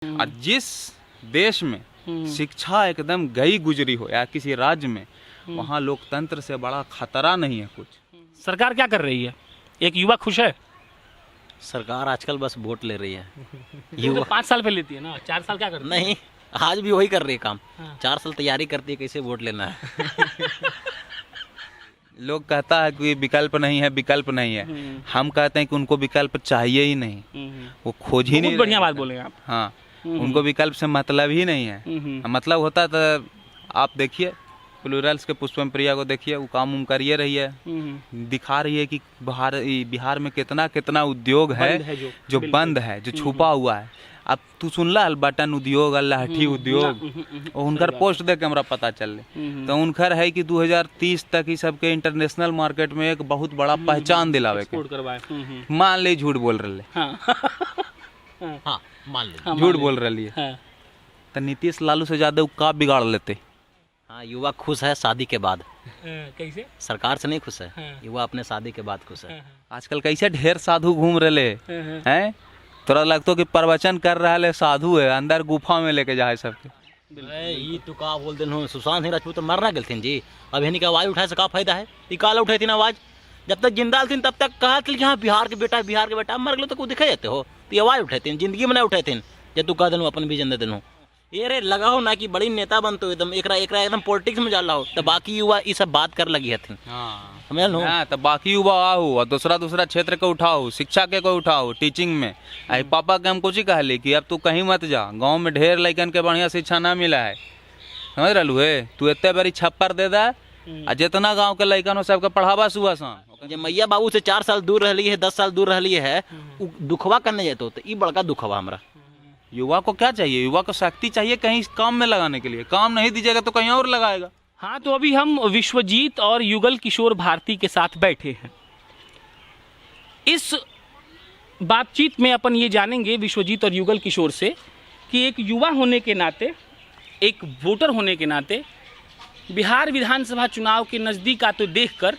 और जिस देश में शिक्षा एकदम गई गुजरी हो या किसी राज्य में, वहाँ लोकतंत्र से बड़ा खतरा नहीं है कुछ। सरकार क्या कर रही है? एक युवा खुश है? सरकार आजकल बस वोट ले रही है। ये तो 5 साल पे लेती है ना, 4 साल क्या करती है? नहीं, आज भी वही कर रही है काम। हाँ। 4 साल तैयारी करती है कैसे वोट लेना है। लोग कहता है कि विकल्प नहीं है, विकल्प नहीं है। हम कहते हैं कि उनको विकल्प चाहिए ही नहीं, वो खोज ही नहीं। बहुत बढ़िया बात बोले आप। हाँ, उनको विकल्प से मतलब ही नहीं है। मतलब होता तो आप देखिए प्लूरल्स के पुष्पम प्रिया को देखिए, वो काम उम करिए रही है, दिखा रही है कि बिहार में कितना कितना उद्योग है जो बंद है, जो छुपा हुआ है। अब तू सुनला बटन उद्योग, लाठी उद्योग, और उनकर पोस्ट देख के हमरा पता चल तो उनकर है कि 2030 तक ही सबके इंटरनेशनल मार्केट में एक बहुत बड़ा पहचान दिलावे के। मान ले झूठ बोल रहे, हाँ मान लो झूठ बोल रही है, तो नीतीश लालू से ज्यादा का बिगाड़ लेते। हाँ, युवा खुश है शादी के बाद। कैसे? सरकार से नहीं खुश है, युवा अपने शादी के बाद खुश है। आजकल कैसे ढेर साधु घूम रहे हैं, तोरा लगतो कि प्रवचन कर रहा है साधु है, अंदर गुफा में लेके जाए सबके। ये तो का बोल देन सुशांत सिंह राजपूत तो मरना गलथिन जी। अब इन्हीं की आवाज उठाए से का फायदा है? ये काला उठाई थी आवाज, जब तक जिंदा थी तब तक कहा कि हाँ बिहार के बेटा, बिहार के बेटा। मर गए तो दिखा जाते हो, तो आवाज उठाते जिंदगी में नहीं उठाते। जब तू कह दिन अपन भी जिंदा दिन हो, ये रे लगा हो ना कि बड़ी नेता बनतो एकदम एकरा एकदम पॉलिटिक्स में जाला हो, तो बाकी युवा ये सब बात कर लगी हथिन। समझ लो, तो बाकी युवा आओ और दूसरा क्षेत्र को उठाओ, शिक्षा के को उठाओ, टीचिंग में। आई पापा के हम कुछ ही कहली कि अब तू कहीं मत जा, गांव में ढेर लड़कन के बढ़िया शिक्षा ना मिला है, समझ रहलू है। तू इतने बड़ी छप्पर दे दा, जितना गाँव के लड़कन हो सबके पढ़ावा सुबह शाम। जब मैया बाबू से 4 साल दूर रही है, 10 साल दूर रही है, दुखवा करने जाते हो, तो ये बड़का दुखवा हमारा। युवा को क्या चाहिए? युवा को शक्ति चाहिए कहीं काम में लगाने के लिए। काम नहीं दीजिएगा तो कहीं और लगाएगा। हाँ, तो अभी हम विश्वजीत और युगल किशोर भारती के साथ बैठे हैं। इस बातचीत में अपन ये जानेंगे विश्वजीत और युगल किशोर से कि एक युवा होने के नाते, एक वोटर होने के नाते, बिहार विधानसभा चुनाव के नज़दीक आते देखकर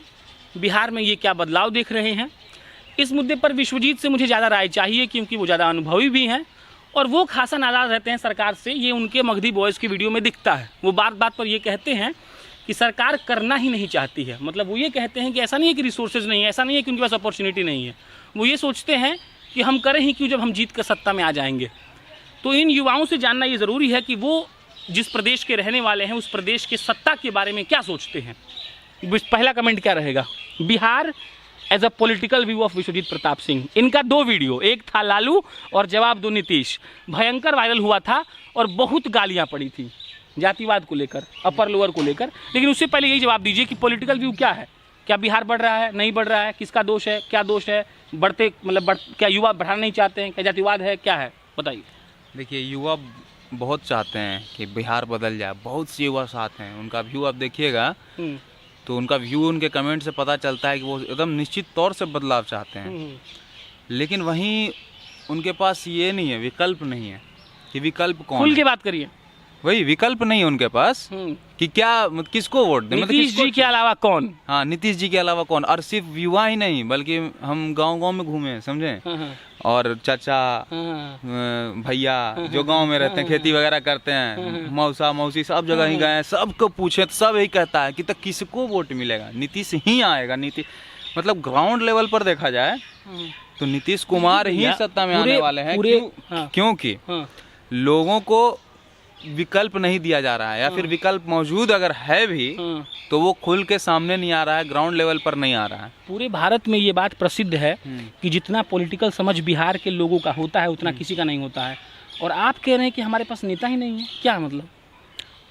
बिहार में ये क्या बदलाव देख रहे हैं। इस मुद्दे पर विश्वजीत से मुझे ज़्यादा राय चाहिए, क्योंकि वो ज़्यादा अनुभवी भी हैं और वो खासा नाराज़ रहते हैं सरकार से। ये उनके मगधी बॉयज़ की वीडियो में दिखता है। वो बात बात पर ये कहते हैं कि सरकार करना ही नहीं चाहती है। मतलब वो ये कहते हैं कि ऐसा नहीं है कि रिसोर्सेज नहीं है, ऐसा नहीं है कि उनके पास अपॉर्चुनिटी नहीं है। वो ये सोचते हैं कि हम करें ही क्यों जब हम जीत कर सत्ता में आ जाएंगे। तो इन युवाओं से जानना ये ज़रूरी है कि वो जिस प्रदेश के रहने वाले हैं उस प्रदेश के सत्ता के बारे में क्या सोचते हैं। पहला कमेंट क्या रहेगा? Bihar as a political view of Vishwajeet Pratap Singh. इनका 2 वीडियो, एक था लालू और जवाब दो नीतीश, भयंकर वायरल हुआ था और बहुत गालियां पड़ी थी जातिवाद को लेकर, अपर लोअर को लेकर। लेकिन उससे पहले यही जवाब दीजिए कि पॉलिटिकल व्यू क्या है? क्या बिहार बढ़ रहा है, नहीं बढ़ रहा है? किसका दोष है, क्या दोष है? क्या युवा बढ़ाना नहीं चाहते हैं? क्या जातिवाद है, क्या है? बताइए। देखिए, युवा बहुत चाहते हैं कि बिहार बदल जाए। बहुत से युवा साथ हैं, उनका व्यू आप देखिएगा तो उनका व्यू उनके कमेंट से पता चलता है कि वो एकदम निश्चित तौर से बदलाव चाहते हैं। लेकिन वहीं उनके पास ये नहीं है, विकल्प नहीं है कि विकल्प कौन खुल के बात करिए। वही विकल्प नहीं है उनके पास कि क्या किसको वोट दें। नीतीश जी के अलावा कौन? हाँ, नीतीश जी के अलावा कौन। और सिर्फ युवा ही नहीं, बल्कि हम गांव-गांव में घूमे, समझे, और चाचा भैया जो गांव में रहते हैं, खेती वगैरह करते हैं, मौसा मौसी सब जगह ही गए हैं, सबको पूछे तो सब यही कहता है कि तो किसको वोट मिलेगा? नीतीश ही आएगा। नीतीश मतलब ग्राउंड लेवल पर देखा जाए तो नीतीश कुमार ही सत्ता में आने वाले हैं। क्योंकि लोगों को विकल्प नहीं दिया जा रहा है, या फिर विकल्प मौजूद अगर है भी तो वो खुल के सामने नहीं आ रहा है, ग्राउंड लेवल पर नहीं आ रहा है। पूरे भारत में ये बात प्रसिद्ध है कि जितना पॉलिटिकल समझ बिहार के लोगों का होता है उतना किसी का नहीं होता है। और आप कह रहे हैं कि हमारे पास नेता ही नहीं है, क्या मतलब?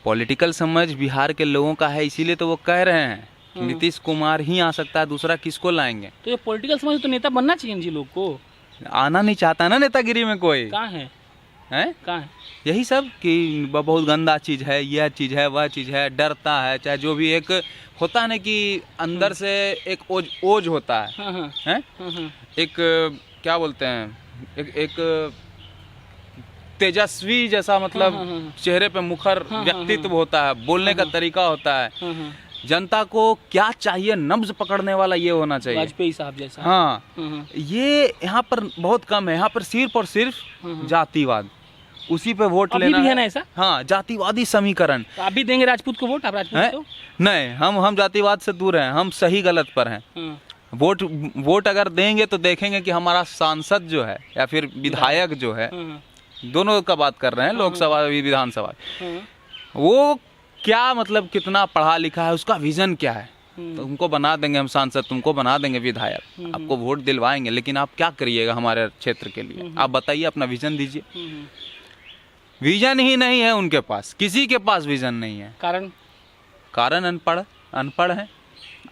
पॉलिटिकल समझ बिहार के लोगों का है, इसीलिए तो वो कह रहे हैं कि नीतीश कुमार ही आ सकता है, दूसरा किसको लाएंगे? तो ये पॉलिटिकल समझ तो नेता बनना चाहिए जी लोग को। आना नहीं चाहता ना नेतागिरी में कोई। कहाँ है? कहाँ है? यही सब कि बहुत गंदा चीज़ है, यह चीज़ है, वह चीज़ है, डरता है। चाहे जो भी एक होता है ना कि अंदर से एक ओज होता है, एक क्या बोलते हैं, एक तेजस्वी जैसा, मतलब चेहरे पे मुखर व्यक्तित्व होता है, बोलने का तरीका होता है। जनता को क्या चाहिए, नब्ज पकड़ने वाला ये होना चाहिए, वाजपेयी साहब जैसा। हाँ, ये यहाँ पर बहुत कम है। यहाँ पर सिर्फ और सिर्फ जातिवाद, उसी पे वोट अभी लेना भी है ना ऐसा? हाँ, जातिवादी समीकरण। तो आप भी देंगे राजपूत को वोट? आप राजपूत हैं? हो? नहीं, हम जातिवाद से दूर हैं, हम सही गलत पर हैं। वोट अगर देंगे तो देखेंगे कि हमारा सांसद जो है या फिर विधायक जो है, दोनों का बात कर रहे हैं, लोकसभा विधानसभा, वो क्या मतलब कितना पढ़ा लिखा है, उसका विजन क्या है। तो उनको बना देंगे हम सांसद, तुमको बना देंगे विधायक, आपको वोट दिलवाएंगे, लेकिन आप क्या करिएगा हमारे क्षेत्र के लिए, आप बताइए, अपना विजन दीजिए। विजन ही नहीं है उनके पास, किसी के पास विजन नहीं है। कारण अनपढ़ है।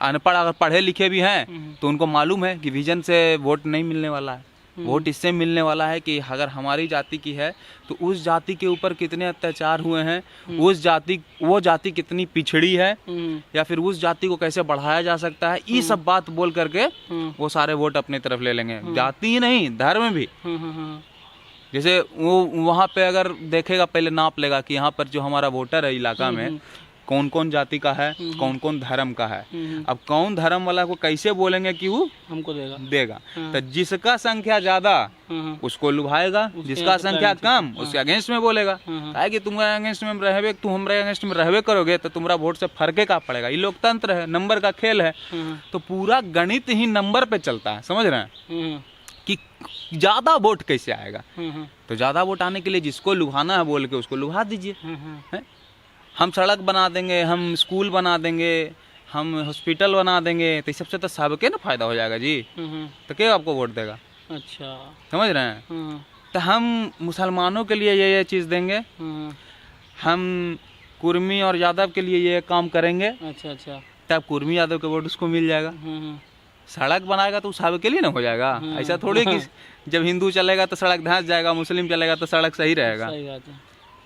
अनपढ़ अगर पढ़े लिखे भी हैं तो उनको मालूम है कि विजन से वोट नहीं मिलने वाला है। वोट इससे मिलने वाला है कि अगर हमारी जाति की है तो उस जाति के ऊपर कितने अत्याचार हुए हैं, वो जाति कितनी पिछड़ी है, या फिर उस जाति को कैसे बढ़ाया जा सकता है, ये सब बात बोल करके वो सारे वोट अपनी तरफ ले लेंगे। जाति ही नहीं, धर्म भी। जैसे वो वहाँ पे अगर देखेगा, पहले नाप लेगा कि यहाँ पर जो हमारा वोटर है इलाका में कौन कौन जाति का है, कौन कौन धर्म का है। अब कौन धर्म वाला को कैसे बोलेंगे कि वो हमको देगा। तो जिसका संख्या ज्यादा उसको लुभाएगा, जिसका संख्या कम उसके अगेंस्ट में बोलेगा। है कि तुम्हारे अगेंस्ट में रहबे, तुम हमारे अगेंस्ट में रहबे करोगे तो तुम्हारा वोट से फर्क का पड़ेगा। ये लोकतंत्र है, नंबर का खेल है। तो पूरा गणित ही नंबर पे चलता है, समझ रहे हैं कि ज्यादा वोट कैसे आएगा। तो ज्यादा वोट आने के लिए जिसको लुभाना है बोल के उसको लुभा दीजिए। हम सड़क बना देंगे, हम स्कूल बना देंगे, हम हॉस्पिटल बना देंगे, तो सबसे तो सबके ना फायदा हो जाएगा जी। तो क्या आपको वोट देगा? अच्छा, समझ रहे हैं। तो हम मुसलमानों के लिए ये चीज़ देंगे, हम कुर्मी और यादव के लिए ये काम करेंगे। अच्छा, तब कुर्मी यादव का वोट उसको मिल जाएगा। सड़क बनाएगा तो सबके लिए ना हो जाएगा। ऐसा थोड़ी कि जब हिंदू चलेगा तो सड़क धंस जाएगा, मुस्लिम चलेगा तो सड़क सही रहेगा।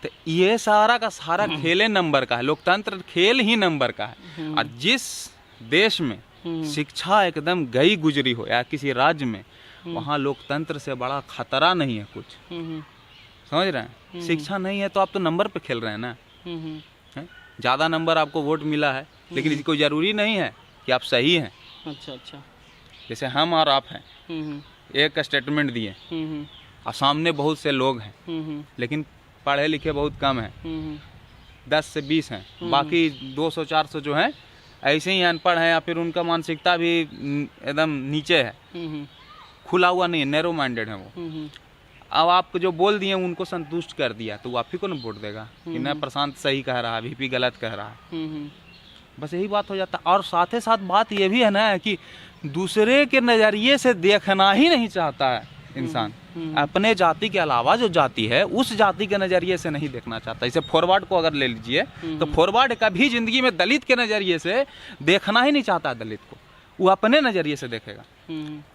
तो ये सारा का सारा खेल नंबर का है। लोकतंत्र खेल ही नंबर का है। और जिस देश में शिक्षा एकदम गई गुजरी हो या किसी राज्य में, वहाँ लोकतंत्र से बड़ा खतरा नहीं है कुछ। समझ रहे हैं? शिक्षा नहीं है तो आप तो नंबर पे खेल रहे हैं ना। ज़्यादा नंबर आपको वोट मिला है, लेकिन इसको जरूरी नहीं है कि आप सही हैं। अच्छा। जैसे हम और आप हैं, एक स्टेटमेंट दिए और सामने बहुत से लोग हैं, लेकिन पढ़े लिखे बहुत कम हैं, 10 से 20 हैं, बाकी 200-400 जो हैं ऐसे ही अनपढ़ हैं, या फिर उनका मानसिकता भी एकदम नीचे है, खुला हुआ नहीं है, नैरो माइंडेड है वो। अब आप जो बोल दिए उनको संतुष्ट कर दिया तो वो आप ही को ना वोट देगा कि न प्रशांत सही कह रहा है, VP गलत कह रहा है। बस यही बात हो जाता है। और साथ ही साथ बात ये भी है ना कि दूसरे के नज़रिए से देखना ही नहीं चाहता है इंसान। अपने जाति के अलावा जो जाति है उस जाति के नज़रिए से नहीं देखना चाहता। जैसे फॉरवर्ड को अगर ले लीजिए तो फॉरवर्ड कभी जिंदगी में दलित के नज़रिए से देखना ही नहीं चाहता। दलित को वो अपने नज़रिए से देखेगा।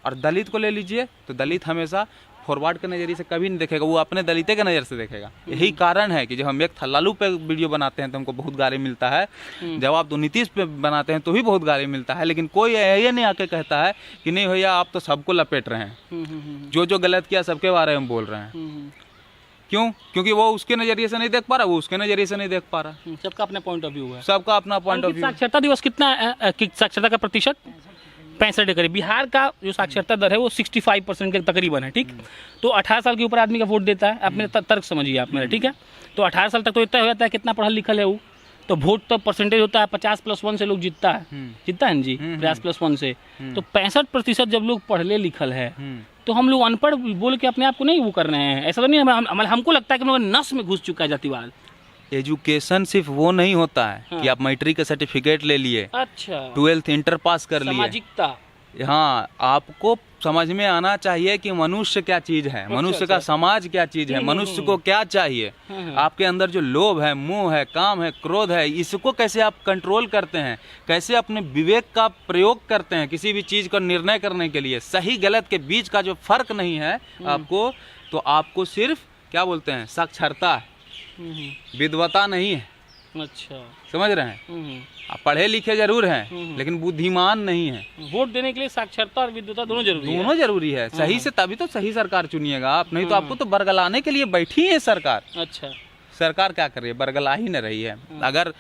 और दलित को ले लीजिए तो दलित हमेशा फॉरवर्ड के नज़रिए से कभी नहीं देखेगा, वो अपने दलित के नज़र से देखेगा। यही कारण है कि जब हम एक थल्लालू पे वीडियो बनाते हैं तो हमको बहुत गाली मिलता है, जब आप तो नीतीश पे बनाते हैं तो भी बहुत गाली मिलता है, लेकिन कोई ये नहीं आके कहता है कि नहीं भैया आप तो सबको लपेट रहे हैं, जो गलत किया सबके बारे में बोल रहे हैं। क्यों? क्योंकि वो उसके नज़रिए से नहीं देख पा रहा, वो उसके नज़रिए से नहीं देख पा रहा। सबका अपना पॉइंट ऑफ व्यू है, सबका अपना पॉइंट ऑफ व्यू। साक्षरता दिवस कितना, साक्षरता का प्रतिशत 65 के करीब। बिहार का जो साक्षरता दर है वो 65% के तकरीबन है। ठीक, तो 18 साल के ऊपर आदमी का वोट देता है। आप मेरा तर्क समझिए आप मेरा, ठीक है। तो 18 साल तक तो इतना हो जाता है कितना पढ़ा लिखल है वो, तो वोट तो परसेंटेज होता है 50+1 से लोग जीतता है ना जी, 50+1 से। तो 65% जब लोग पढ़ले लिखल है तो हम लोग अनपढ़ बोल के अपने आप को नहीं वो कर रहे हैं। ऐसा तो नहीं है, हमको लगता है कि हम लोग नस में घुस चुका है जातिवाद। एजुकेशन सिर्फ वो नहीं होता है कि आप मैट्रिक का सर्टिफिकेट ले लिए, अच्छा 12th इंटर पास कर लिए, सामाजिकता। हाँ, आपको समझ में आना चाहिए कि मनुष्य क्या चीज है, मनुष्य का समाज क्या चीज है, मनुष्य को क्या चाहिए। आपके अंदर जो लोभ है, मोह है, काम है, क्रोध है, इसको कैसे आप कंट्रोल करते हैं, कैसे अपने विवेक का प्रयोग करते हैं किसी भी चीज का निर्णय करने के लिए। सही गलत के बीच का जो फर्क नहीं है आपको, तो आपको सिर्फ क्या बोलते हैं, साक्षरता है, विद्वता नहीं है। अच्छा, समझ रहे हैं? आप पढ़े लिखे जरूर हैं लेकिन बुद्धिमान नहीं है। वोट देने के लिए साक्षरता और विद्वता दोनों जरूरी है। सही से तभी तो सही सरकार चुनिएगा आप, नहीं तो आपको तो बरगलाने के लिए बैठी है सरकार। अच्छा, सरकार क्या कर रही है, बरगला ही न रही है। अगर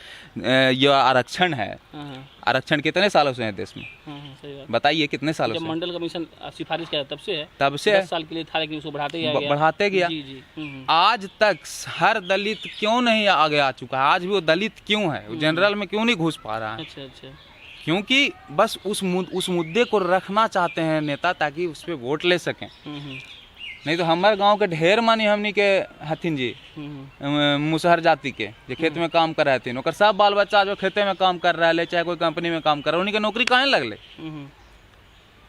ये आरक्षण है, आरक्षण कितने सालों से है देश में, सही बात। बताइए कितने सालों जब से? मंडल कमीशन सिफारिश किया तब से है, तब से 10 साल के लिए था, लेकिन उसको बढ़ाते गया बढ़ाते गया। जी जी। आज तक हर दलित क्यों नहीं आगे आ चुका है? आज भी वो दलित क्यों है, वो जनरल में क्यों नहीं घुस पा रहा है? अच्छा अच्छा। क्योंकि बस उस मुद्दे को रखना चाहते हैं नेता, ताकि उस पर वोट ले सकें। नहीं तो हमारे गांव के ढेर मानी हमनी के हथिन जी, मुसहर जाति के जो खेत में काम कर रहे थे, ओकर सब बाल बच्चा जो खेते में काम कर रहा है, चाहे कोई कंपनी में काम कर रहा है, उन्हीं के नौकरी कहाँ लगले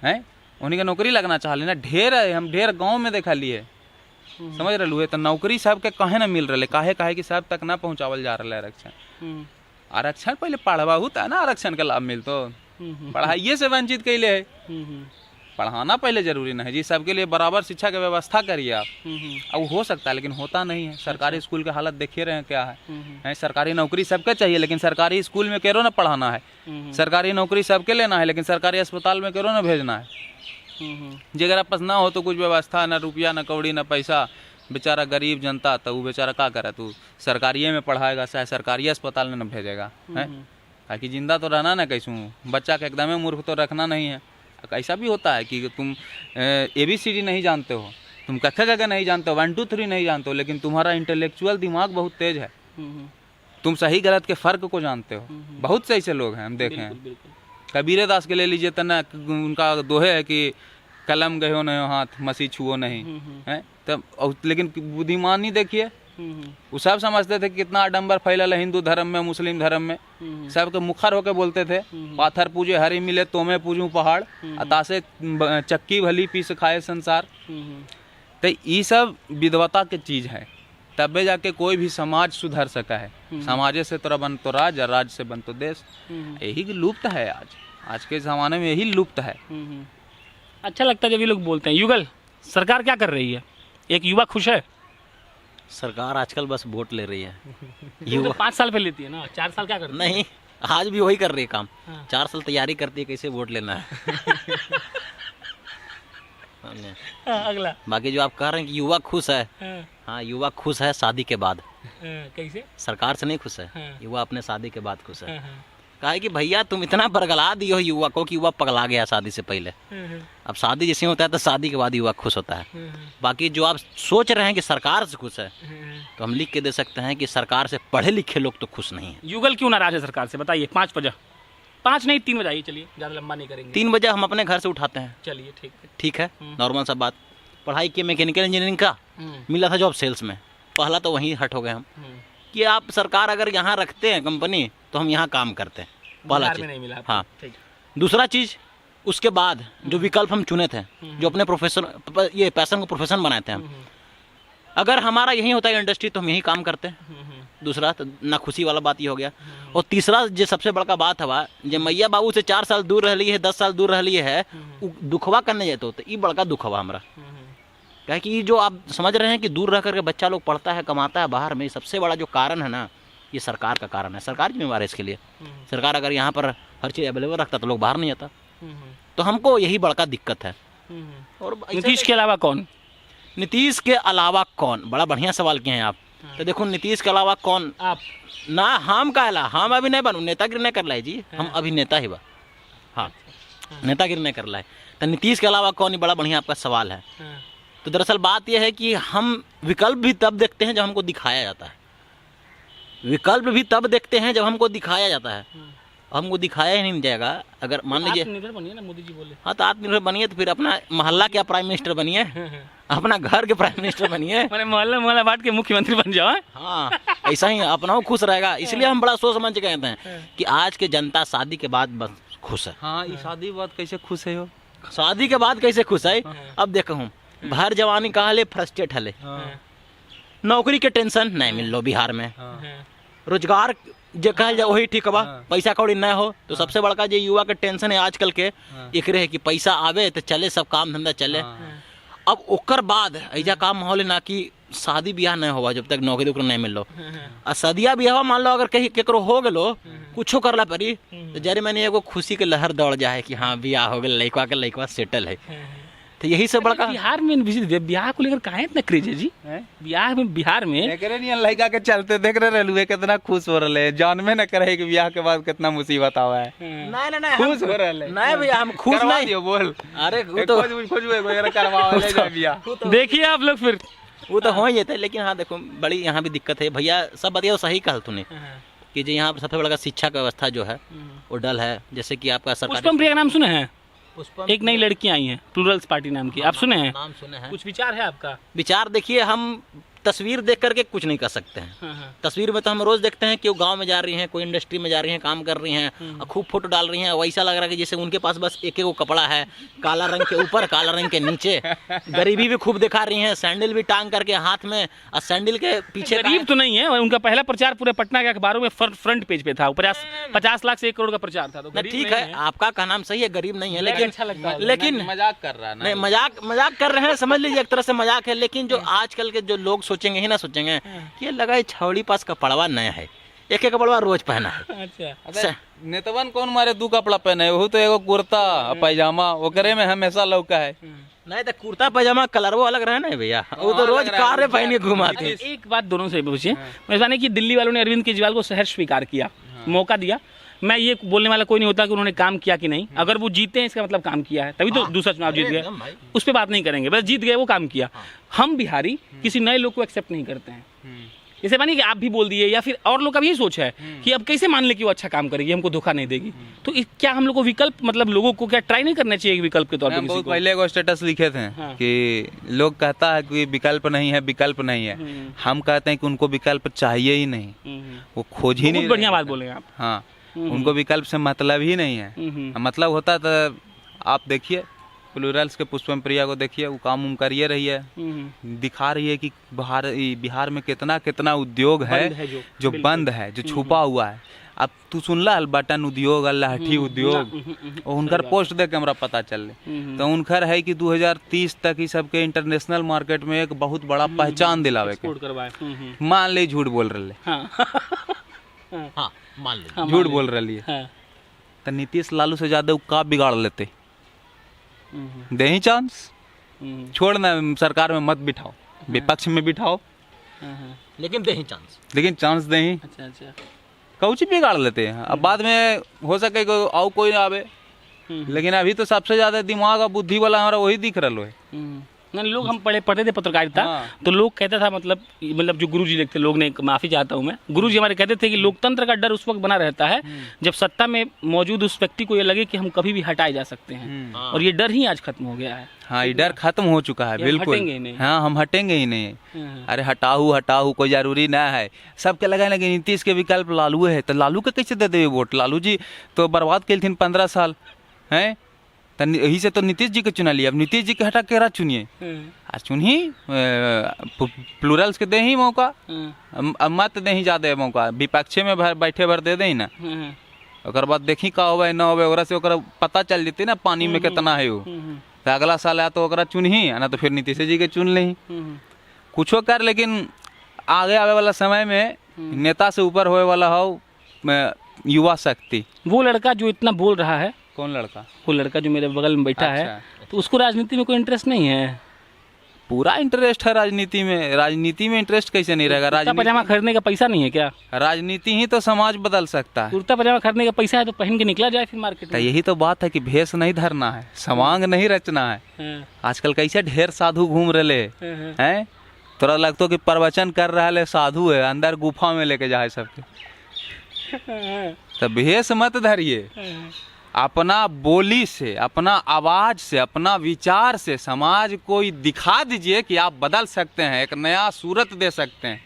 हैं? उन्हीं के नौकरी लगना चाह लेना। ढेर है, हम ढेर गांव में देखा लिए, समझ रहे। तो नौकरी सब के कहे ना मिल रहे, काहे कि सब तक ना पहुँचावल जा रहा है आरक्षण। आरक्षण पहले पढ़वा होता है ना, आरक्षण का लाभ मिल तो पढ़ाइए से वंचित कैले है। पढ़ाना पहले जरूरी नहीं जी, सबके लिए बराबर शिक्षा की व्यवस्था करिए आप। अब हो सकता है, लेकिन होता नहीं है। सरकारी स्कूल की हालत देखिए रहे हैं क्या है। सरकारी नौकरी सबके चाहिए, लेकिन सरकारी स्कूल में केरो ना पढ़ाना है। सरकारी नौकरी सबके लेना है, लेकिन सरकारी अस्पताल में केरो ना भेजना है। जगह पास ना हो तो कुछ व्यवस्था, ना रुपया, ना कौड़ी, ना पैसा, बेचारा गरीब जनता, तो वो बेचारा क्या करे? तू सरकारिये में पढ़ाएगा, चाहे सरकारी अस्पताल में न भेजेगा है, ताकि जिंदा तो रहना ना कैसूँ। बच्चा के एकदम मूर्ख तो रखना नहीं है। ऐसा भी होता है कि तुम ABCD नहीं जानते हो, तुम कख नहीं जानते हो, 1 2 3 नहीं जानते हो, लेकिन तुम्हारा इंटेलेक्चुअल दिमाग बहुत तेज है, तुम सही गलत के फर्क को जानते हो। बहुत से ऐसे लोग हैं, हम देखे हैं। कबीर दास के ले लीजिए, तना उनका दोहे है कि कलम गयो नहीं हाथ, मसीह छुओ नहीं है। तब लेकिन बुद्धिमानी देखिए, वो सब समझते थे कि कितना आडंबर फैलल है हिंदू धर्म में, मुस्लिम धर्म में। सबके मुखर होके बोलते थे, पाथर पूजे हरी मिले तो मैं पूजूं पहाड़, अतासे चक्की भली पीस खाए संसार। तो ये सब विद्वता के चीज है, तबे जाके कोई भी समाज सुधर सका है। समाजे से तोरा बन तो राज, और राज से बन तो देश। यही लुप्त है आज के जमाने में, यही लुप्त है। अच्छा लगता है जब ये लोग बोलते हैं। युगल, सरकार क्या कर रही है? एक युवा खुश है? सरकार आजकल बस वोट ले रही है। युवा 5 साल पे लेती है ना, 4 साल क्या करती है? नहीं, आज भी वही कर रही है काम। 4 साल तैयारी करती है कैसे वोट लेना है। अगला, बाकी जो आप कह रहे हैं कि युवा खुश है, हाँ युवा खुश है शादी के बाद। कैसे? सरकार से नहीं खुश है, युवा अपने शादी के बाद खुश है। कहा है कि भैया तुम इतना बरगला दिए हो युवा को कि युवा पगला गया शादी से पहले। अब शादी जैसे होता है तो शादी के बाद युवा खुश होता है। बाकी जो आप सोच रहे हैं कि सरकार से खुश है, तो हम लिख के दे सकते हैं कि सरकार से पढ़े लिखे लोग तो खुश नहीं है। युगल क्यों नाराज है सरकार से? बताइए 5 वजह। 5 नहीं 3 बताइए, चलिए ज़्यादा लंबा नहीं करेंगे। 3 वजह हम अपने घर से उठाते हैं। चलिए ठीक है, नॉर्मल सा बात। पढ़ाई की मैकेनिकल इंजीनियरिंग का, मिला था जॉब सेल्स में, पहला तो वहीं हट हो गए हम कि आप सरकार अगर यहाँ रखते हैं कंपनी तो हम यहाँ काम करते हैं। पहला चीज नहीं मिला। हाँ, दूसरा चीज, उसके बाद जो विकल्प हम चुने थे, जो अपने ये पैशन को प्रोफेशन बनाए थे हम, अगर हमारा यही होता है इंडस्ट्री तो हम यही काम करते हैं। दूसरा तो ना खुशी वाला बात ये हो गया। और तीसरा जो सबसे बड़का बात हवा, जो मैया बाबू से 4 साल दूर रह ली है, 10 साल दूर रह ली है, दुखवा करने जाते हो तो ये बड़का दुख हवा हमारा। क्या कि जो आप समझ रहे हैं कि दूर रह करके बच्चा लोग पढ़ता है, कमाता है बाहर में, सबसे बड़ा जो कारण है ना, ये सरकार का कारण है। सरकार जिम्मेवार है इसके लिए। सरकार अगर यहाँ पर हर चीज़ अवेलेबल रखता तो लोग बाहर नहीं आता। तो हमको यही बड़का दिक्कत है। और नीतीश के अलावा कौन? नीतीश के अलावा कौन? बड़ा बढ़िया सवाल किए हैं आप। तो देखो नीतीश के अलावा कौन? आप ना हम कहला, हम अभी नहीं बनू, नेतागिरी नहीं कर ला है जी, हम अभिनेता ही बा। हाँ, नेतागिरी नहीं कर ला है। तो नीतीश के अलावा कौन? ये बड़ा बढ़िया आपका सवाल है। तो दरअसल बात यह है कि हम विकल्प भी तब देखते हैं जब हमको दिखाया जाता है। विकल्प भी तब देखते हैं जब हमको दिखाया जाता है। हमको दिखाया ही नहीं जाएगा। अगर मान लीजिए आत्मनिर्भर बनिए ना, मोदी जी बोले। हाँ, तो आत्मनिर्भर बनिए तो फिर अपना मोहल्ला के प्राइम मिनिस्टर बनिए, अपना घर के प्राइम मिनिस्टर बनिए, मैंने मोहल्ला बांट के मुख्यमंत्री बन जाओ। हाँ, ऐसा ही अपना खुश रहेगा। इसलिए हम बड़ा सोच समझ के कहते हैं कि आज के जनता शादी के बाद बस खुश है। हाँ, ये शादी के बाद कैसे खुश है हो? शादी के बाद कैसे खुश है? अब देखो हम भर जवानी कहा ले फ्रस्ट्रेट हले, नौकरी के टेंशन नहीं मिल लो बिहार में, रोजगार जो कहल जाए वही ठीक बा, पैसा कौड़ी न हो तो सबसे बड़का जो युवा के टेंशन है आजकल के एक रहे कि पैसा आवे तो चले, सब काम धंधा चले। अब ओकर बाद ऐसा काम माहौल ना कि शादी ब्याह नहीं होगा जब तक नौकरी उकरी नहीं मिल लो। और शादिया ब्याह मान लो अगर कहीं केकरो हो गलो, कुछो करला पड़ी तो जरे मैंने एगो खुशी के लहर दौड़ जाए कि हाँ ब्याह हो गया, लड़का के लड़का सेटल है। तो यही से बड़का बिहार में बिहार को लेकर कहाँ इतना क्रेज है जी? बिहार में देख रहे नहीं लड़का के चलते देख रहे रेलवे कितना खुश हो रहे, जान में न करे कि ब्याह के बाद कितना मुसीबत आवा है। नहीं खुश हो रहे नहीं भैया, हम खुश नहीं बोल। अरे वो तो देखिए आप लोग फिर वो तो हो ही जाता है, लेकिन हाँ देखो बड़ी यहाँ भी दिक्कत है भैया। सब बताइए सही कहा तूने कि जो यहाँ पर सबसे बड़ा शिक्षा का व्यवस्था जो है वो डल है। जैसे कि आपका सरकार पुष्पम प्रिया का नाम सुने हैं? पुष्पम एक नई लड़की आई है प्लूरल्स पार्टी नाम की, आप सुने हैं? नाम सुने हैं। कुछ विचार है आपका? विचार देखिए, हम तस्वीर देख करके कुछ नहीं कर सकते हैं। तस्वीर में तो हम रोज देखते हैं कि वो गांव में जा रही हैं, कोई इंडस्ट्री में जा रही हैं, काम कर रही हैं और खूब फोटो डाल रही हैं। वैसा लग रहा है कि जैसे उनके पास बस एक वो कपड़ा है, काला रंग के ऊपर काला रंग के नीचे। गरीबी भी खूब दिखा रही हैं, सैंडल भी टांग करके हाथ में, और सैंडल के पीछे गरीब तो नहीं है, उनका पहला प्रचार पूरे पटना के अखबारों में फ्रंट पेज पे था। 50 लाख से 1 करोड़ का प्रचार था। तो ठीक है, आपका कहना सही है, गरीब नहीं है, लेकिन अच्छा लगता है। लेकिन मजाक कर रहा है नहीं, मजाक कर रहे हैं, समझ लीजिए एक तरह से मजाक है। लेकिन जो आजकल के जो लोग सोचेंगे ही ना सोचेंगे कि ये लगा छौड़ी पास कपड़वा नया है, एक कपड़वा रोज पहना है। अच्छा, नेतवन कौन मारे 2 कपड़ा पहने, वो तो एगो कुर्ता पैजामा ओकरे में हमेशा लौका है। नहीं तो कुर्ता पैजामा कलर वो अलग रहे ना भैया, वो तो रोज कार पहन के घुमाते हैं। एक बात दोनों से पूछिए, मैंने कि दिल्ली वालों ने अरविंद केजरीवाल को शहर स्वीकार किया, मौका दिया। मैं ये बोलने वाला कोई नहीं होता कि उन्होंने काम किया कि नहीं। अगर वो जीते हैं इसका मतलब काम किया है, तभी तो दूसरा चुनाव जीत गए। उस पर बात नहीं करेंगे, बस जीत गए, वो काम किया। हम बिहारी किसी नए लोग को एक्सेप्ट नहीं करते हैं। जैसे मानिए कि आप भी बोल दिए, या फिर और लोग का भी यही सोच है कि अब कैसे मान ले कि वो अच्छा काम करेगी, हमको धोखा नहीं देगी। तो क्या हम लोग को विकल्प, मतलब लोगों को क्या ट्राई नहीं करना चाहिए विकल्प के तौर पर? बहुत पहले एगो स्टेटस लिखे थे कि लोग कहता है कि विकल्प नहीं है, विकल्प नहीं है। हम कहते हैं कि उनको विकल्प चाहिए ही नहीं, वो खोज ही नहीं। बढ़िया बात बोले आप। हाँ, उनको विकल्प से मतलब ही नहीं है। मतलब होता तो आप देखिए प्लूरल्स के पुष्पम प्रिया को देखिए, वो काम उम करिए रही है, दिखा रही है कि बिहार में कितना उद्योग है जो बंद है, जो छुपा हुआ है। अब तू सुन ला बटन उद्योग, लाठी उद्योग, और उनकर पोस्ट देख के हमरा पता चल। तो उनकर है कि 2030 तक ही सबके इंटरनेशनल मार्केट में एक बहुत बड़ा पहचान दिलावे के। मान ले झूठ बोल रहे, झूठ बोल रही है, तो नीतीश लालू से ज्यादा का बिगाड़ लेते। दे ही चांस, छोड़ ना सरकार में मत बिठाओ, विपक्ष में बिठाओ, लेकिन दे ही चांस, लेकिन चांस दे ही। अच्छा, कौची बिगाड़ लेते हैं। अब बाद में हो सके आओ कोई ना आवे, लेकिन अभी तो सबसे ज्यादा दिमाग और बुद्धि वाला हमारा वही दिख रहा है। नहीं, लोग हम पढ़ते थे पत्रकारिता, तो लोग कहता था, मतलब जो गुरुजी लिखते, लोग ने, माफी चाहता हूँ मैं, गुरुजी हमारे कहते थे कि लोकतंत्र का डर उस वक्त बना रहता है जब सत्ता में मौजूद उस व्यक्ति को ये लगे कि हम कभी भी हटाए जा सकते हैं। और ये डर ही आज खत्म हो गया है। हाँ, ये डर खत्म हो चुका है, बिल्कुल। हाँ, हम हटेंगे ही नहीं। अरे हटाऊ कोई जरूरी ना है। सबके लगा कि नीतीश के विकल्प लालू है, तो लालू के कैसे दे देवे वोट? लालू जी तो बर्बाद के 15 साल है, यही से तो नीतीश जी के चुना लिया। अब नीतीश जी के हटा के रहा चुनिए, चुनी प्लूरल्स के दे ही मौका, मत दे ही ज्यादा मौका, विपक्ष में बैठे भर दे दे ना। ओकर बाद देखी का होवे ना होवे, ओकरा से ओकरा पता चल जेते ना पानी में कितना है वो। तो अगला साल आया तो ओकरा चुन ही, ना तो फिर नीतीश जी के चुन ले। कुछो कर, लेकिन आगे आवे वाला समय में नेता से ऊपर होए वाला हो युवा शक्ति। वो लड़का जो इतना बोल रहा है, कौन लड़का? वो लड़का जो मेरे बगल में बैठा है, तो उसको राजनीति में कोई इंटरेस्ट नहीं है? पूरा इंटरेस्ट है राजनीति में। राजनीति में इंटरेस्ट कैसे नहीं रहेगा? कुर्ता पजामा खरीदने का पैसा नहीं है क्या? राजनीति ही तो समाज बदल सकता है। कुर्ता पजामा खरीदने का पैसा है तो पहन के निकला जाए फिर मार्केट में। यही तो बात है कि भेष नहीं धरना है, समांग नहीं रचना है। आजकल कैसे ढेर साधु घूम रहे हैं, तोरा लगतो कि प्रवचन कर रहा है साधु है, अंदर गुफा में लेके जाए सबके। तो भेष मत धरिए, अपना बोली से, अपना आवाज से, अपना विचार से समाज को दिखा दीजिए कि आप बदल सकते हैं, एक नया सूरत दे सकते हैं।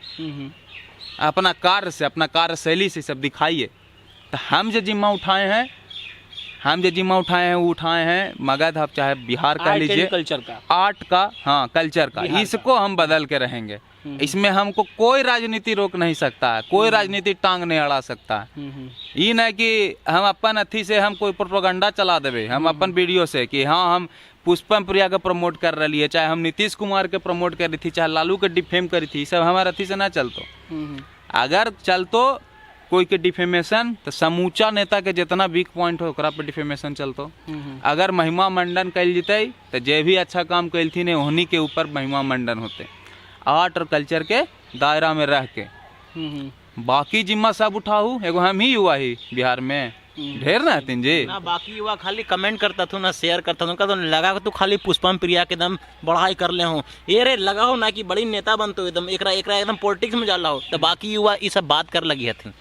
अपना कार्य से, अपना कार्यशैली से सब दिखाइए। तो हम जो जिम्मा उठाए हैं, वो उठाए हैं मगध, आप चाहे बिहार का लीजिए, कल्चर का, आर्ट का, हाँ कल्चर का, इसको हम बदल के रहेंगे। इसमें हमको कोई राजनीति रोक नहीं सकता है, कोई राजनीति टांग नहीं अड़ा सकता है। ये नहीं कि हम अपन अथी से हम कोई प्रोपेगेंडा चला देवे, हम अपन वीडियो से कि हाँ हम पुष्पम प्रिया के प्रमोट कर रही है, चाहे हम नीतीश कुमार के प्रमोट करी थी, चाहे लालू के डिफेम करी थी, सब हमारे अथी से ना चलतो। अगर चलतो कोई के डिफेमेशन तो समूचा नेता के जितना वीक पॉइंट हो ओकरा पे डिफेमेशन चलतो। अगर महिमा मंडन कैल जते तो जे भी अच्छा काम कैलथिन है उन्हीं के ऊपर महिमा मंडन होते, आर्ट और कल्चर के दायरा में रह के। बाकी जिम्मा सब उठाऊ एगो हम ही हुआ ही बिहार में ढेर ना हतिन जी ना, बाकी युवा खाली कमेंट करता था ना, शेयर करता था, उनका तो लगा तू खाली पुष्पम प्रिया के एकदम बढ़ाई कर ले हो, ये रे लगा हो ना कि बड़ी नेता बनते हो एकदम एकरा एकदम पॉलिटिक्स में जाला हो, तो बाकी युवा ये सब बात कर लगी हथिन।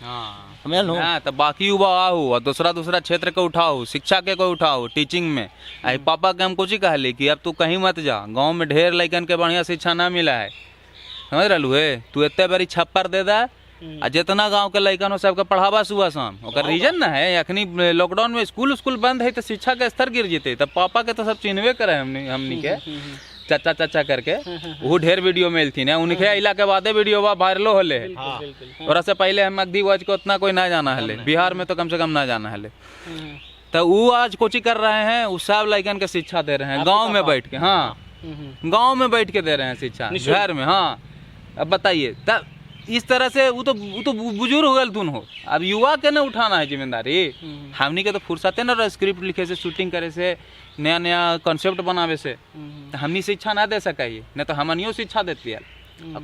समझ लो हाँ, तो बाकी युवा आहू और दूसरा क्षेत्र के उठाओ, शिक्षा के को उठाओ, टीचिंग में। आई पापा के हम कुछ ही कहली कि अब तू कहीं मत जा, गाँव में ढेर लड़कन के बढ़िया शिक्षा ना मिला है, समझ रहलू है, तू इतने बड़ी छप्पर दे दा आ जितना गांव के लड़कन हो सबके पढ़ावा सुबह शाम। ओकर रीजन ना है अखनी लॉकडाउन में स्कूल बंद है तो शिक्षा के स्तर गिर जेते, तब पापा के तो सब चिन्हबे करे हमनी के चाचा चाचा करके, वो ढेर वीडियो में थी ना, उनके अला के बादे वीडियो वायरलो होले है। और से पहले हम अगदी वाज को उतना कोई ना जाना हले, बिहार में तो कम से कम ना जाना हले, तो वो आज कोचिंग कर रहे हैं, उस सब लड़कन के शिक्षा दे रहे हैं गाँव में बैठ के। हाँ, गाँव में बैठ के दे रहे हैं शिक्षा घर में। हाँ, अब बताइए तब इस तरह से वो तो बुजुर्ग हो गए तुम हो, अब युवा के ना उठाना है जिम्मेदारी। हमनी के तो फुर्सत है ना स्क्रिप्ट लिखे से, शूटिंग करे से, नया नया कॉन्सेप्ट बनावे से, तो हमनी शिक्षा ना दे सकाइए, नहीं तो हमनियो शिक्षा देती है।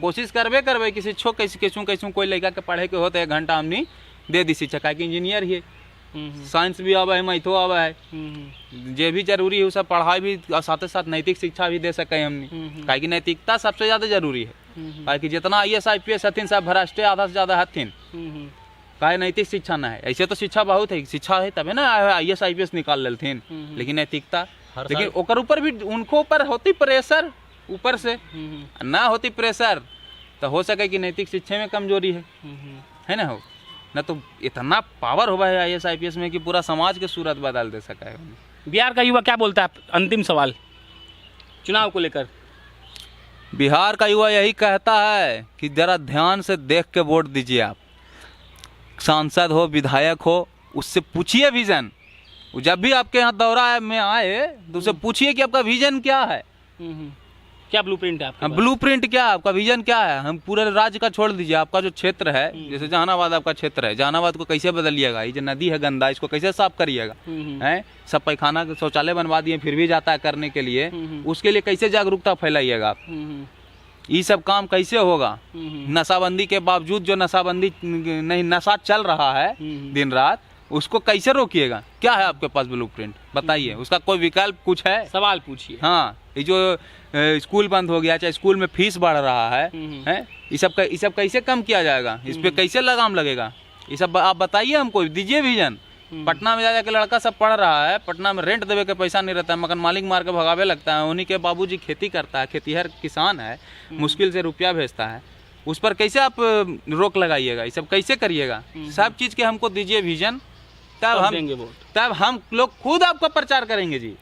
कोशिश करबे कि शिक्षक कैसू कोई लड़का के पढ़े के होते 1 घंटा हमनी दे दी शिक्षा, का इंजीनियर ही साइंस भी आवा है, मैथो आवा है, जे भी जरूरी है वो सब पढ़ाई भी, और साथ साथ नैतिक शिक्षा भी दे सके हमनी, काहे कि नैतिकता सबसे ज्यादा जरूरी है। काहे कि जितना IAS IPS हथिन सब भ्रष्टे आधा से ज्यादा हथिन, काहे नैतिक शिक्षा ना है। ऐसे तो शिक्षा बहुत है, शिक्षा है तबे ना IAS IPS निकाल लेथिन, लेकिन नैतिकता, लेकिन ओकर ऊपर भी उनको ऊपर होती प्रेशर, ऊपर से ना होती प्रेशर तो हो सके कि नैतिक शिक्षा में कमजोरी है ना, हो ना तो इतना पावर होगा है IAS IPS में कि पूरा समाज के सूरत बदल दे सका है। बिहार का युवा क्या बोलता है? अंतिम सवाल चुनाव को लेकर। बिहार का युवा यही कहता है कि जरा ध्यान से देख के वोट दीजिए। आप सांसद हो, विधायक हो, उससे पूछिए विजन। जब भी आपके यहाँ दौरा में आए तो उससे पूछिए कि आपका विजन क्या है, क्या ब्लूप्रिंट है आपका? ब्लूप्रिंट क्या है आपका, विजन क्या है। हम पूरे राज्य का छोड़ दीजिए, आपका जो क्षेत्र है, जैसे जहानाबाद आपका क्षेत्र है, जहानाबाद को कैसे बदलिएगा, ये जो नदी है गंदा इसको कैसे साफ करिएगा, हैं सब पैखाना शौचालय बनवा दिए फिर भी जाता है करने के लिए, उसके लिए कैसे जागरूकता फैलाइएगा आप, ये सब काम कैसे होगा। नशाबंदी के बावजूद जो नशाबंदी नहीं, नशा चल रहा है दिन रात, उसको कैसे रोकिएगा, क्या है आपके पास ब्लूप्रिंट बताइए, उसका कोई विकल्प कुछ है? सवाल पूछिए। हाँ, ये जो स्कूल बंद हो गया, चाहे स्कूल में फीस बढ़ रहा है, ये सब कैसे कम किया जाएगा, इस पे कैसे लगाम लगेगा, ये सब आप बताइए हमको, दीजिए विजन। पटना में जा के लड़का सब पढ़ रहा है, पटना में रेंट देवे के पैसा नहीं रहता है, मकान मालिक मार के भगावे लगता है, उन्हीं के बाबूजी खेती करता है, खेतीहर किसान है, मुश्किल से रुपया भेजता है, उस पर कैसे आप रोक लगाइएगा, ये सब कैसे करिएगा। सब चीज के हमको दीजिए विजन, तब हम लोग खुद आपका प्रचार करेंगे जी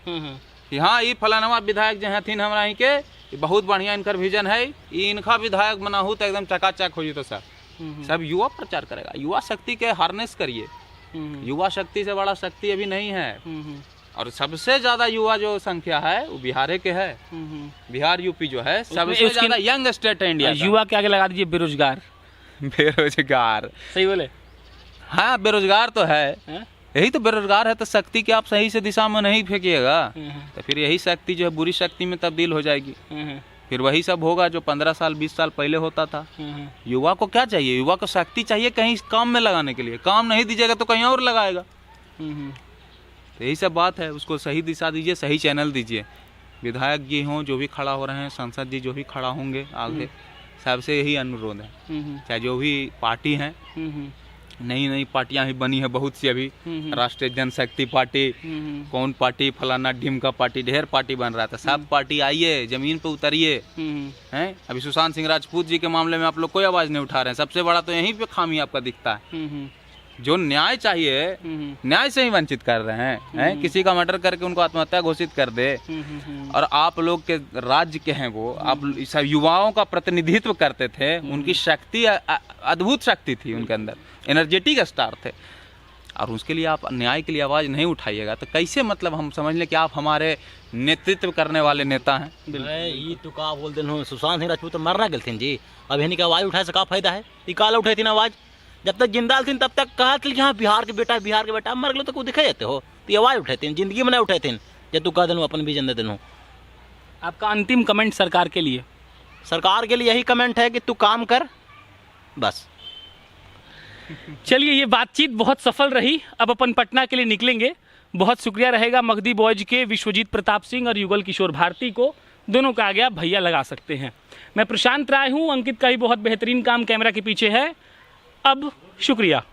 कि हाँ ये फलानवा विधायक जो हथिन हमरा ही के बहुत बढ़िया इनकर विजन है, ये इनका विधायक बनाहू तो एकदम चकाचक हो जी। तो सब युवा प्रचार करेगा। युवा शक्ति के हार्नेस करिए, युवा शक्ति से बड़ा शक्ति अभी नहीं है, और सबसे ज्यादा युवा जो संख्या है वो बिहार के है। बिहार यूपी जो है सबसे ज्यादा यंग स्टेट है इंडिया। युवा के आगे लगा दीजिए बेरोजगार। बेरोजगार सही बोले? हाँ, बेरोजगार तो है, यही तो बेरोजगार है, तो शक्ति के आप सही से दिशा में नहीं फेंकिएगा तो फिर यही शक्ति जो है बुरी शक्ति में तब्दील हो जाएगी, फिर वही सब होगा जो 15 साल 20 साल पहले होता था। युवा को क्या चाहिए? युवा को शक्ति चाहिए कहीं काम में लगाने के लिए, काम नहीं दीजिएगा तो कहीं और लगाएगा। तो यही सब बात है, उसको सही दिशा दीजिए, सही चैनल दीजिए। विधायक जी हों जो भी खड़ा हो रहे हैं, सांसद जी जो भी खड़ा होंगे आगे, सबसे यही अनुरोध है, चाहे जो भी पार्टी हैं, नई नई पार्टियां ही बनी है बहुत सी अभी, राष्ट्रीय जनशक्ति पार्टी, कौन पार्टी, फलाना ढीम का पार्टी, ढेर पार्टी बन रहा था। सब पार्टी आइए, जमीन पे उतरिए। हैं अभी सुशांत सिंह राजपूत जी के मामले में आप लोग कोई आवाज नहीं उठा रहे हैं, सबसे बड़ा तो यहीं पे खामी आपका दिखता है। जो न्याय चाहिए, न्याय से ही वंचित कर रहे हैं। किसी का मर्डर करके उनको आत्महत्या घोषित कर दे, और आप लोग के राज्य के हैं वो, आप सब युवाओं का प्रतिनिधित्व करते थे, उनकी शक्ति अद्भुत शक्ति थी उनके अंदर, एनर्जेटिक स्टार थे, और उसके लिए आप न्याय के लिए आवाज़ नहीं उठाइएगा तो कैसे, मतलब हम समझ लें कि आप हमारे नेतृत्व करने वाले नेता हैं। ये तो का बोल देन हो, सुशांत सिंह राजपूत तो मरना गए थे जी, अब इन्हीं की आवाज़ उठाए से का फायदा है, ये काल उठे थी ना आवाज़, जब तक जिंदा थी तब तक कहा कि हाँ बिहार के बेटा मर गए तो को दिखा जाते हो तो ये आवाज़ उठाते जिंदगी में नहीं उठाते जब तू कह दिन अपन भी जिंदा दिन हूँ। आपका अंतिम कमेंट सरकार के लिए? सरकार के लिए यही कमेंट है कि तू काम कर बस। चलिए, ये बातचीत बहुत सफल रही। अब अपन पटना के लिए निकलेंगे। बहुत शुक्रिया रहेगा मगधी बॉयज के विश्वजीत प्रताप सिंह और युगल किशोर भारती को, दोनों का आगे आप भैया लगा सकते हैं। मैं प्रशांत राय हूँ, अंकित का ही बहुत बेहतरीन काम कैमरा के पीछे है। अब शुक्रिया।